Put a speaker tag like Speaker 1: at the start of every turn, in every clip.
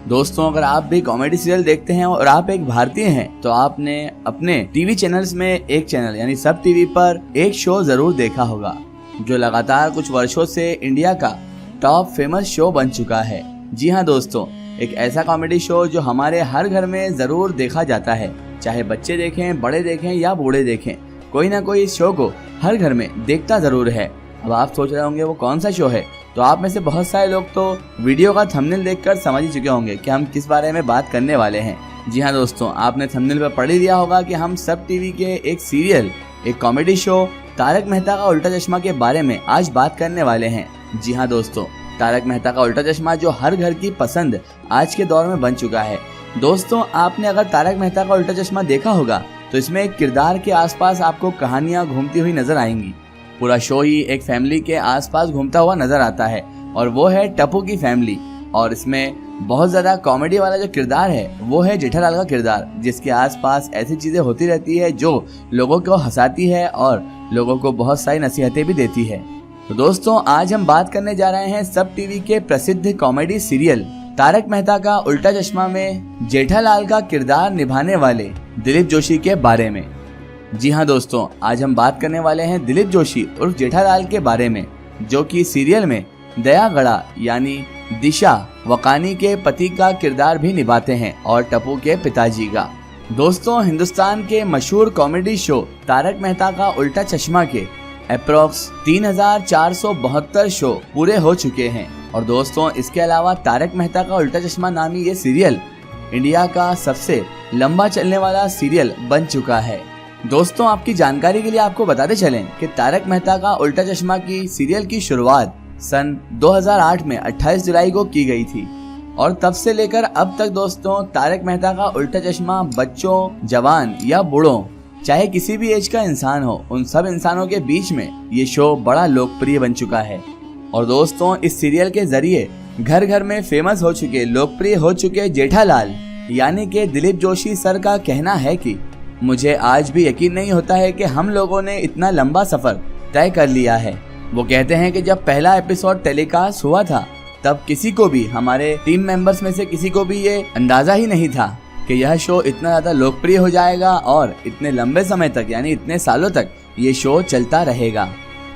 Speaker 1: दोस्तों, अगर आप भी कॉमेडी सीरियल देखते हैं और आप एक भारतीय हैं तो आपने अपने टीवी चैनल्स में एक चैनल यानी सब टीवी पर एक शो जरूर देखा होगा जो लगातार कुछ वर्षों से इंडिया का टॉप फेमस शो बन चुका है। जी हाँ दोस्तों, एक ऐसा कॉमेडी शो जो हमारे हर घर में जरूर देखा जाता है, चाहे बच्चे देखें, बड़े देखें या बूढ़े देखें, कोई ना कोई इस शो को हर घर में देखता जरूर है। अब आप सोच रहे होंगे वो कौन सा शो है, तो आप में से बहुत सारे लोग तो वीडियो का थंबनेल देखकर समझ ही चुके होंगे कि हम किस बारे में बात करने वाले हैं। जी हाँ दोस्तों, आपने थंबनेल पर पढ़ ही लिया होगा कि हम सब टीवी के एक सीरियल, एक कॉमेडी शो तारक मेहता का उल्टा चश्मा के बारे में आज बात करने वाले हैं। जी हाँ दोस्तों, तारक मेहता का उल्टा चश्मा जो हर घर की पसंद आज के दौर में बन चुका है। दोस्तों, आपने अगर तारक मेहता का उल्टा चश्मा देखा होगा तो इसमें एक किरदार के आसपास आपको कहानियां घूमती हुई नजर आएंगी। पूरा शो ही एक फैमिली के आसपास घूमता हुआ नजर आता है और वो है टप्पू की फैमिली। और इसमें बहुत ज्यादा कॉमेडी वाला जो किरदार है वो है जेठालाल का किरदार, जिसके आसपास ऐसी चीजें होती रहती है जो लोगों को हंसाती है और लोगों को बहुत सारी नसीहतें भी देती है। तो दोस्तों, आज हम बात करने जा रहे हैं सब टीवी के प्रसिद्ध कॉमेडी सीरियल तारक मेहता का उल्टा चश्मा में जेठालाल का किरदार निभाने वाले दिलीप जोशी के बारे में। जी हाँ दोस्तों, आज हम बात करने वाले हैं दिलीप जोशी उर्फ जेठालाल के बारे में, जो कि सीरियल में दया गड़ा यानी दिशा वकानी के पति का किरदार भी निभाते हैं और टप्पू के पिताजी का। दोस्तों, हिंदुस्तान के मशहूर कॉमेडी शो तारक मेहता का उल्टा चश्मा के अप्रोक्स 3472 शो पूरे हो चुके हैं। और दोस्तों, इसके अलावा तारक मेहता का उल्टा चश्मा नामी ये सीरियल इंडिया का सबसे लंबा चलने वाला सीरियल बन चुका है। दोस्तों, आपकी जानकारी के लिए आपको बताते चलें कि तारक मेहता का उल्टा चश्मा की सीरियल की शुरुआत सन 2008 में 28 जुलाई को की गई थी और तब से लेकर अब तक दोस्तों तारक मेहता का उल्टा चश्मा बच्चों, जवान या बूढ़ों, चाहे किसी भी एज का इंसान हो, उन सब इंसानों के बीच में ये शो बड़ा लोकप्रिय बन चुका है। और दोस्तों, इस सीरियल के जरिए घर घर में फेमस हो चुके, लोकप्रिय हो चुके जेठालाल यानी कि दिलीप जोशी सर का कहना है कि मुझे आज भी यकीन नहीं होता है कि हम लोगों ने इतना लंबा सफर तय कर लिया है। वो कहते हैं कि जब पहला एपिसोड टेलीकास्ट हुआ था तब किसी को भी, हमारे टीम मेंबर्स में से किसी को भी ये अंदाजा ही नहीं था कि यह शो इतना ज्यादा लोकप्रिय हो जाएगा और इतने लंबे समय तक यानी इतने सालों तक ये शो चलता रहेगा।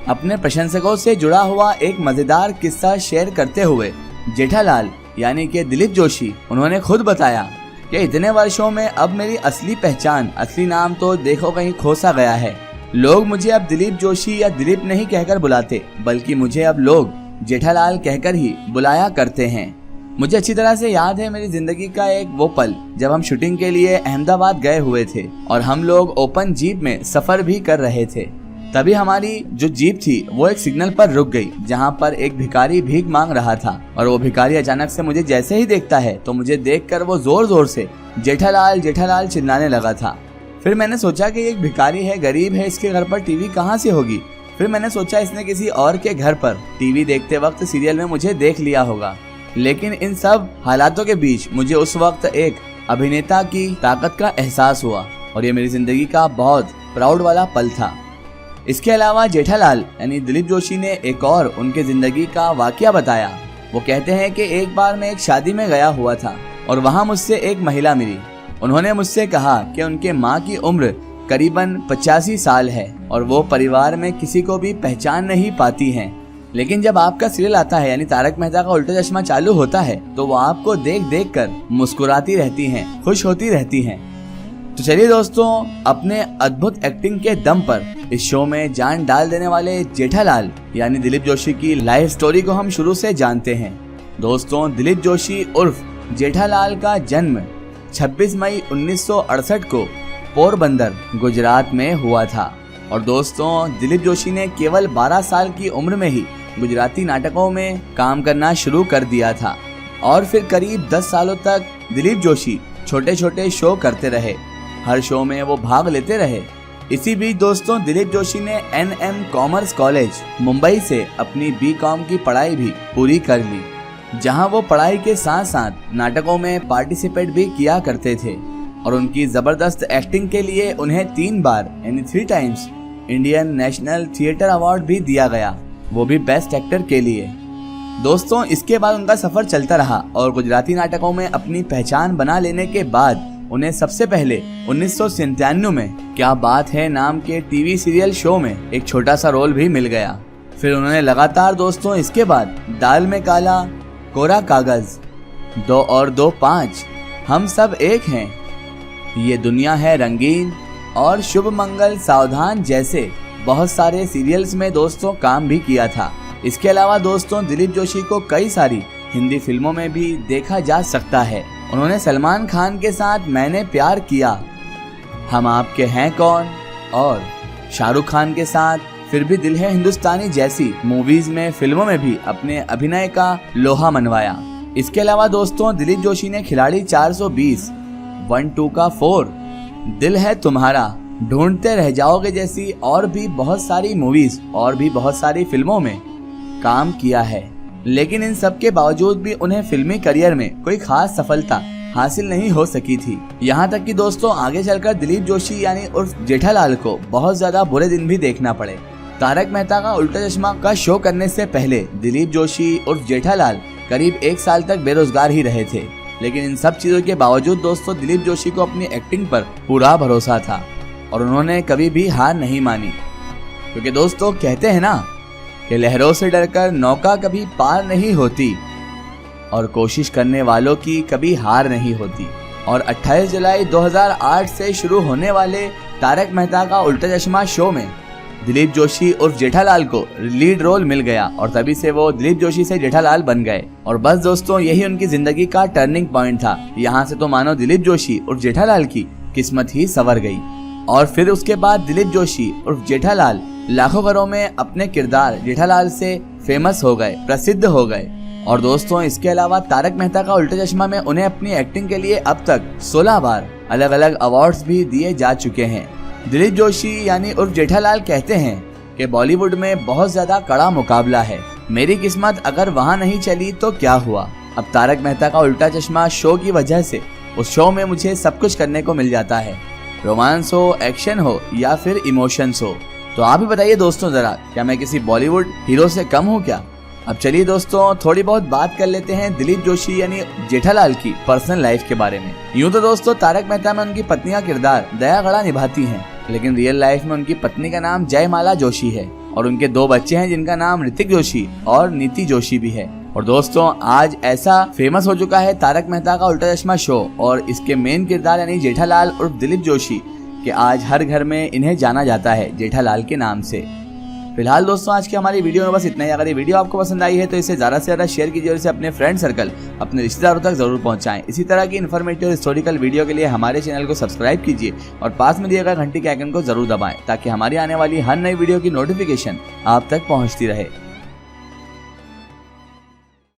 Speaker 1: अपने प्रशंसकों से जुड़ा हुआ एक मजेदार किस्सा शेयर करते हुए जेठालाल यानी कि दिलीप जोशी, उन्होंने खुद बताया कि इतने वर्षों में अब मेरी असली पहचान, असली नाम तो देखो कहीं खो सा गया है। लोग मुझे अब दिलीप जोशी या दिलीप नहीं कहकर बुलाते, बल्कि मुझे अब लोग जेठालाल कहकर ही बुलाया करते हैं। मुझे अच्छी तरह से याद है मेरी जिंदगी का एक वो पल जब हम शूटिंग के लिए अहमदाबाद गए हुए थे और हम लोग ओपन जीप में सफर भी कर रहे थे। तभी हमारी जो जीप थी वो एक सिग्नल पर रुक गई, जहाँ पर एक भिखारी भीख मांग रहा था और वो भिखारी अचानक से मुझे जैसे ही देखता है तो मुझे देखकर वो जोर जोर से जेठालाल जेठालाल चिल्लाने लगा था। फिर मैंने सोचा कि एक भिखारी है, गरीब है, इसके घर पर टीवी कहाँ से होगी। फिर मैंने सोचा इसने किसी और के घर पर टीवी देखते वक्त सीरियल में मुझे देख लिया होगा। लेकिन इन सब हालातों के बीच मुझे उस वक्त एक अभिनेता की ताकत का एहसास हुआ और ये मेरी जिंदगी का बहुत प्राउड वाला पल था। इसके अलावा जेठालाल यानी दिलीप जोशी ने एक और उनके जिंदगी का वाकया बताया। वो कहते हैं कि एक बार मैं एक शादी में गया हुआ था और वहाँ मुझसे एक महिला मिली। उन्होंने मुझसे कहा कि उनके माँ की उम्र करीबन 85 साल है और वो परिवार में किसी को भी पहचान नहीं पाती हैं। लेकिन जब आपका सीरियल आता है यानी तारक मेहता का उल्टा चश्मा चालू होता है तो वो आपको देख देख कर मुस्कुराती रहती हैं, खुश होती रहती हैं। तो चलिए दोस्तों, अपने अद्भुत एक्टिंग के दम पर इस शो में जान डाल देने वाले जेठालाल यानी दिलीप जोशी की लाइफ स्टोरी को हम शुरू से जानते हैं। दोस्तों, दिलीप जोशी उर्फ जेठालाल का जन्म 26 मई 1968 को पोरबंदर, गुजरात में हुआ था। और दोस्तों, दिलीप जोशी ने केवल 12 साल की उम्र में ही गुजराती नाटकों में काम करना शुरू कर दिया था और फिर करीब 10 सालों तक दिलीप जोशी छोटे छोटे शो करते रहे। हर शो में वो भाग लेते रहे। इसी बीच दोस्तों, दिलीप जोशी ने NM कॉमर्स कॉलेज मुंबई से अपनी BCom की पढ़ाई भी पूरी कर ली, जहां वो पढ़ाई के साथ साथ नाटकों में पार्टिसिपेट भी किया करते थे। और उनकी जबरदस्त एक्टिंग के लिए उन्हें 3 बार यानी 3 times Indian national theatre award भी दिया गया, वो भी बेस्ट एक्टर के लिए। दोस्तों इसके बाद उनका सफर चलता रहा और गुजराती नाटकों में अपनी पहचान बना लेने के बाद उन्हें सबसे पहले 1997 में क्या बात है नाम के टीवी सीरियल शो में एक छोटा सा रोल भी मिल गया। फिर उन्होंने लगातार दोस्तों इसके बाद दाल में काला, कोरा कागज, 2 और 2 5, हम सब एक हैं, ये दुनिया है रंगीन और शुभ मंगल सावधान जैसे बहुत सारे सीरियल्स में दोस्तों काम भी किया था। इसके अलावा दोस्तों दिलीप जोशी को कई सारी हिंदी फिल्मों में भी देखा जा सकता है। उन्होंने सलमान खान के साथ मैंने प्यार किया, हम आपके हैं कौन और शाहरुख खान के साथ फिर भी दिल है हिंदुस्तानी जैसी मूवीज में फिल्मों में भी अपने अभिनय का लोहा मनवाया। इसके अलावा दोस्तों दिलीप जोशी ने खिलाड़ी 420, 1-2 का 4, दिल है तुम्हारा, ढूंढते रह जाओगे जैसी और भी बहुत सारी मूवीज और भी बहुत सारी फिल्मों में काम किया है। लेकिन इन सब के बावजूद भी उन्हें फिल्मी करियर में कोई खास सफलता हासिल नहीं हो सकी थी। यहाँ तक कि दोस्तों आगे चलकर दिलीप जोशी यानी उर्फ जेठालाल को बहुत ज्यादा बुरे दिन भी देखना पड़े। तारक मेहता का उल्टा चश्मा का शो करने से पहले दिलीप जोशी उर्फ जेठालाल करीब 1 साल तक बेरोजगार ही रहे थे। लेकिन इन सब चीजों के बावजूद दोस्तों दिलीप जोशी को अपनी एक्टिंग पर पूरा भरोसा था और उन्होंने कभी भी हार नहीं मानी, क्योंकि दोस्तों कहते हैं ना कि लहरों से डरकर नौका कभी पार नहीं होती और कोशिश करने वालों की कभी हार नहीं होती। और 28 जुलाई 2008 से शुरू होने वाले तारक मेहता का उल्टा चश्मा शो में दिलीप जोशी उर्फ जेठालाल को लीड रोल मिल गया और तभी से वो दिलीप जोशी से जेठालाल बन गए। और बस दोस्तों यही उनकी जिंदगी का टर्निंग पॉइंट था। यहाँ से तो मानो दिलीप जोशी उर्फ जेठालाल की किस्मत ही संवर गई। और फिर उसके बाद दिलीप जोशी उर्फ जेठालाल लाखों घरों में अपने किरदार जेठालाल से फेमस हो गए, प्रसिद्ध हो गए। और दोस्तों इसके अलावा तारक मेहता का उल्टा चश्मा में उन्हें अपनी एक्टिंग के लिए अब तक 16 बार अलग अलग अवार्ड्स भी दिए जा चुके हैं। दिलीप जोशी यानी उर्फ जेठालाल कहते हैं कि बॉलीवुड में बहुत ज्यादा कड़ा मुकाबला है, मेरी किस्मत अगर वहाँ नहीं चली तो क्या हुआ। अब तारक मेहता का उल्टा चश्मा शो की वजह से उस शो में मुझे सब कुछ करने को मिल जाता है, रोमांस हो, एक्शन हो या फिर इमोशंस हो। तो आप ही बताइए दोस्तों जरा, क्या मैं किसी बॉलीवुड हीरो से कम हूँ क्या? अब चलिए दोस्तों थोड़ी बहुत बात कर लेते हैं दिलीप जोशी यानी जेठालाल की पर्सनल लाइफ के बारे में। यूँ तो दोस्तों तारक मेहता में उनकी पत्नी का किरदार दया गड़ा निभाती हैं, लेकिन रियल लाइफ में उनकी पत्नी का नाम जयमाला जोशी है और उनके 2 बच्चे हैं जिनका नाम ऋतिक जोशी और नीति जोशी भी है। और दोस्तों आज ऐसा फेमस हो चुका है तारक मेहता का उल्टा चश्मा शो और इसके मेन किरदार यानी जेठालाल उर्फ दिलीप जोशी कि आज हर घर में इन्हें जाना जाता है जेठालाल के नाम से। फिलहाल दोस्तों आज की हमारी वीडियो में बस इतना ही। अगर ये वीडियो आपको पसंद आई है तो इसे ज़्यादा से ज़्यादा शेयर कीजिए और इसे अपने फ्रेंड सर्कल, अपने रिश्तेदारों तक जरूर पहुंचाएं। इसी तरह की इन्फॉर्मेटिव और हिस्टोरिकल वीडियो के लिए हमारे चैनल को सब्सक्राइब कीजिए और पास में दिए गए घंटी के आइकन को जरूर दबाएं ताकि हमारी आने वाली हर नई वीडियो की नोटिफिकेशन आप तक पहुँचती रहे।